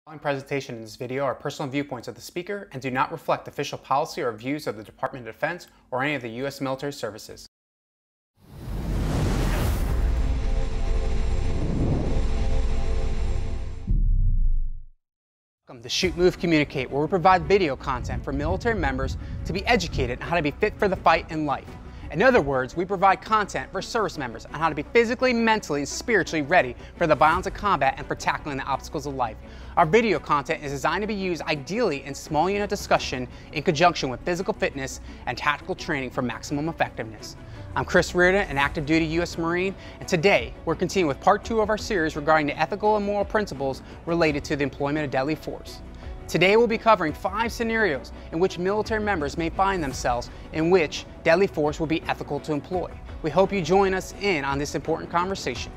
The following presentation in this video are personal viewpoints of the speaker and do not reflect official policy or views of the Department of Defense or any of the U.S. military services. Welcome to Shoot, Move, Communicate, where we provide video content for military members to be educated on how to be fit for the fight in life. In other words, we provide content for service members on how to be physically, mentally, and spiritually ready for the violence of combat and for tackling the obstacles of life. Our video content is designed to be used ideally in small unit discussion in conjunction with physical fitness and tactical training for maximum effectiveness. I'm Chris Reardon, an active duty U.S. Marine, and today we're continuing with part 2 of our series regarding the ethical and moral principles related to the employment of deadly force. Today we'll be covering 5 scenarios in which military members may find themselves in which deadly force will be ethical to employ. We hope you join us in on this important conversation.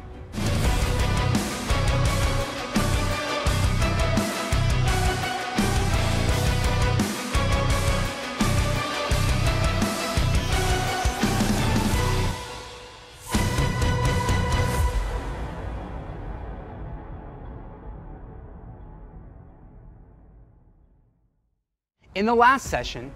In the last session,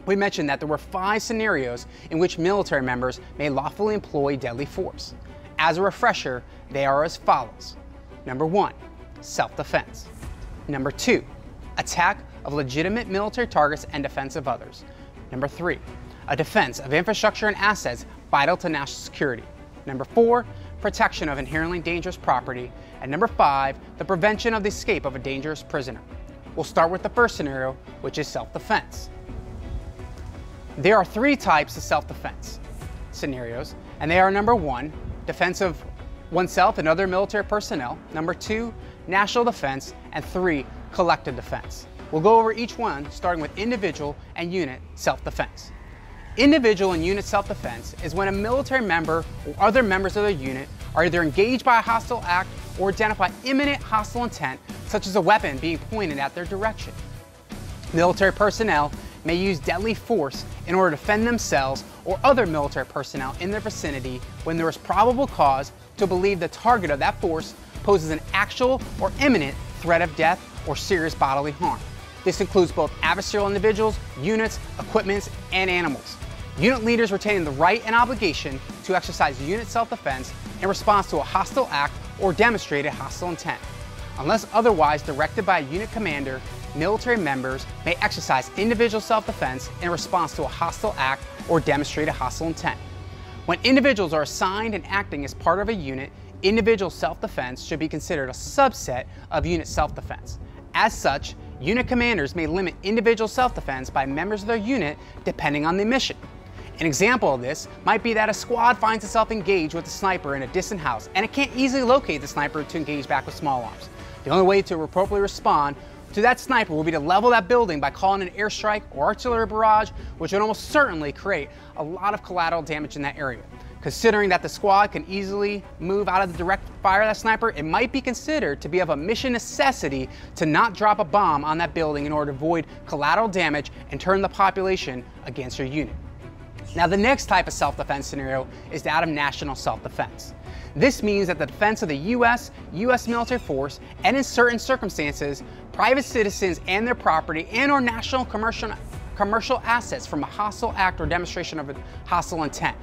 we mentioned that there were 5 scenarios in which military members may lawfully employ deadly force. As a refresher, they are as follows. Number 1, self-defense. Number 2, attack of legitimate military targets and defense of others. Number 3, a defense of infrastructure and assets vital to national security. Number 4, protection of inherently dangerous property. And number 5, the prevention of the escape of a dangerous prisoner. We'll start with the first scenario, which is self-defense. There are 3 types of self-defense scenarios, and they are number 1, defense of oneself and other military personnel, number 2, national defense, and 3, collective defense. We'll go over each one, starting with individual and unit self-defense. Individual and unit self-defense is when a military member or other members of their unit are either engaged by a hostile act or identify imminent hostile intent, such as a weapon being pointed at their direction. Military personnel may use deadly force in order to defend themselves or other military personnel in their vicinity when there is probable cause to believe the target of that force poses an actual or imminent threat of death or serious bodily harm. This includes both adversarial individuals, units, equipments, and animals. Unit leaders retain the right and obligation to exercise unit self-defense in response to a hostile act or demonstrated hostile intent. Unless otherwise directed by a unit commander, military members may exercise individual self-defense in response to a hostile act or demonstrated hostile intent. When individuals are assigned and acting as part of a unit, individual self-defense should be considered a subset of unit self-defense. As such, unit commanders may limit individual self-defense by members of their unit depending on the mission. An example of this might be that a squad finds itself engaged with a sniper in a distant house and it can't easily locate the sniper to engage back with small arms. The only way to appropriately respond to that sniper will be to level that building by calling an airstrike or artillery barrage, which would almost certainly create a lot of collateral damage in that area. Considering that the squad can easily move out of the direct fire of that sniper, it might be considered to be of a mission necessity to not drop a bomb on that building in order to avoid collateral damage and turn the population against your unit. Now, the next type of self-defense scenario is that of national self-defense. This means that the defense of the U.S. military force, and in certain circumstances, private citizens and their property and/or national commercial assets from a hostile act or demonstration of a hostile intent.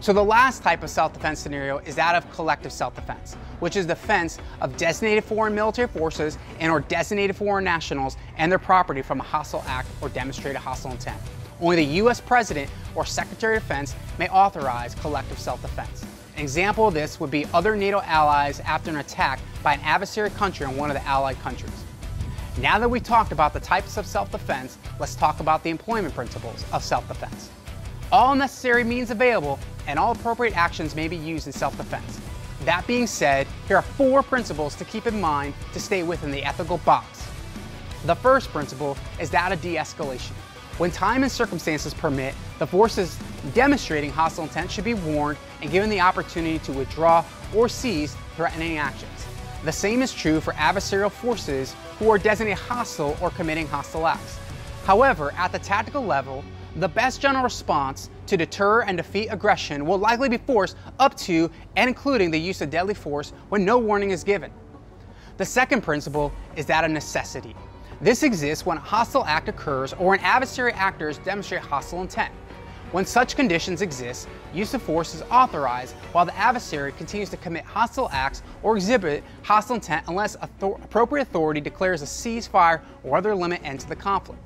So the last type of self-defense scenario is that of collective self-defense, which is defense of designated foreign military forces and/or designated foreign nationals and their property from a hostile act or demonstrated hostile intent. Only the U.S. President or Secretary of Defense may authorize collective self-defense. An example of this would be other NATO allies after an attack by an adversary country on one of the allied countries. Now that we've talked about the types of self-defense, let's talk about the employment principles of self-defense. All necessary means available and all appropriate actions may be used in self-defense. That being said, here are 4 principles to keep in mind to stay within the ethical box. The first principle is that of de-escalation. When time and circumstances permit, the forces demonstrating hostile intent should be warned and given the opportunity to withdraw or cease threatening actions. The same is true for adversarial forces who are designated hostile or committing hostile acts. However, at the tactical level, the best general response to deter and defeat aggression will likely be force up to and including the use of deadly force when no warning is given. The second principle is that of necessity. This exists when a hostile act occurs or when adversary actors demonstrate hostile intent. When such conditions exist, use of force is authorized while the adversary continues to commit hostile acts or exhibit hostile intent unless appropriate authority declares a ceasefire or other limit end to the conflict.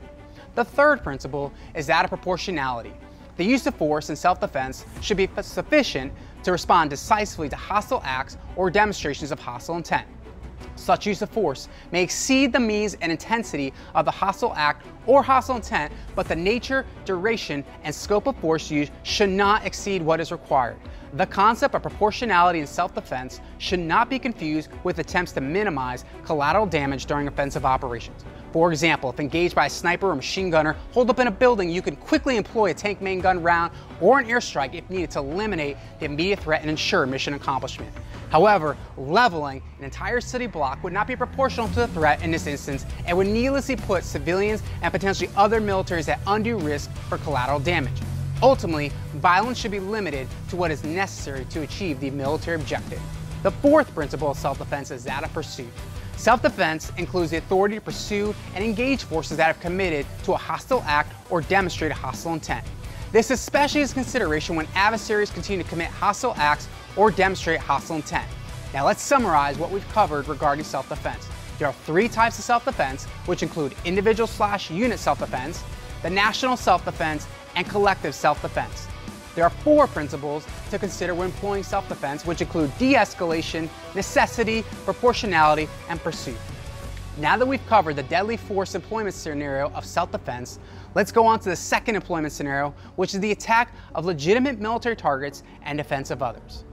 The third principle is that of proportionality. The use of force in self-defense should be sufficient to respond decisively to hostile acts or demonstrations of hostile intent. Such use of force may exceed the means and intensity of the hostile act or hostile intent, but the nature, duration, and scope of force used should not exceed what is required. The concept of proportionality in self-defense should not be confused with attempts to minimize collateral damage during offensive operations. For example, if engaged by a sniper or machine gunner holed up in a building, you can quickly employ a tank main gun round or an airstrike if needed to eliminate the immediate threat and ensure mission accomplishment. However, leveling an entire city block would not be proportional to the threat in this instance and would needlessly put civilians and potentially other militaries at undue risk for collateral damage. Ultimately, violence should be limited to what is necessary to achieve the military objective. The fourth principle of self-defense is that of pursuit. Self-defense includes the authority to pursue and engage forces that have committed to a hostile act or demonstrate a hostile intent. This especially is consideration when adversaries continue to commit hostile acts or demonstrate hostile intent. Now let's summarize what we've covered regarding self-defense. There are three types of self-defense, which include individual/unit self-defense, the national self-defense, and collective self-defense. There are four principles to consider when employing self-defense, which include de-escalation, necessity, proportionality, and pursuit. Now that we've covered the deadly force employment scenario of self-defense, let's go on to the second employment scenario, which is the attack of legitimate military targets and defense of others.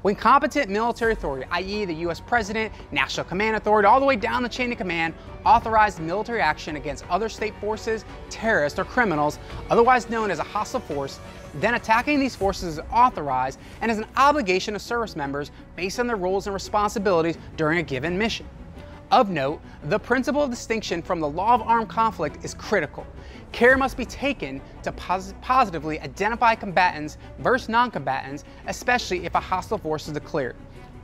When competent military authority, i.e. the U.S. President, National Command Authority, all the way down the chain of command, authorized military action against other state forces, terrorists, or criminals, otherwise known as a hostile force, then attacking these forces is authorized and is an obligation of service members based on their roles and responsibilities during a given mission. Of note, the principle of distinction from the law of armed conflict is critical. Care must be taken to positively identify combatants versus non-combatants, especially if a hostile force is declared.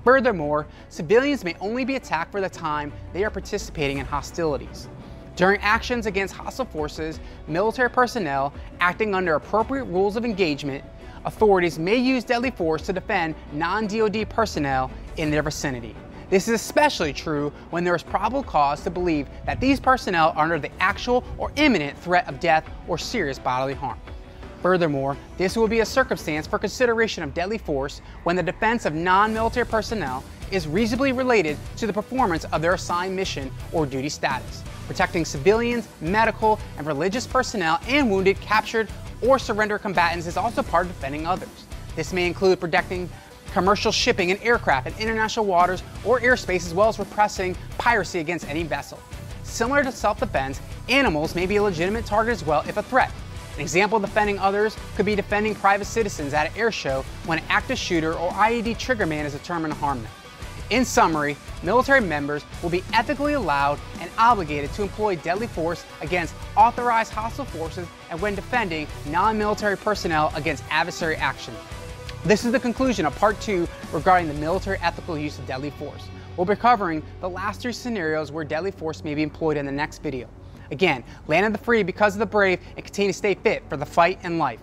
Furthermore, civilians may only be attacked for the time they are participating in hostilities. During actions against hostile forces, military personnel acting under appropriate rules of engagement, authorities may use deadly force to defend non-DoD personnel in their vicinity. This is especially true when there is probable cause to believe that these personnel are under the actual or imminent threat of death or serious bodily harm. Furthermore, this will be a circumstance for consideration of deadly force when the defense of non-military personnel is reasonably related to the performance of their assigned mission or duty status. Protecting civilians, medical, and religious personnel and wounded, captured, or surrendered combatants is also part of defending others. This may include protecting commercial shipping and aircraft in international waters or airspace, as well as repressing piracy against any vessel. Similar to self-defense, animals may be a legitimate target as well if a threat. An example of defending others could be defending private citizens at an air show when an active shooter or IED triggerman is determined to harm them. In summary, military members will be ethically allowed and obligated to employ deadly force against authorized hostile forces and when defending non-military personnel against adversary action. This is the conclusion of Part 2 regarding the military ethical use of deadly force. We'll be covering the last three scenarios where deadly force may be employed in the next video. Again, land of the free because of the brave and continue to stay fit for the fight and life.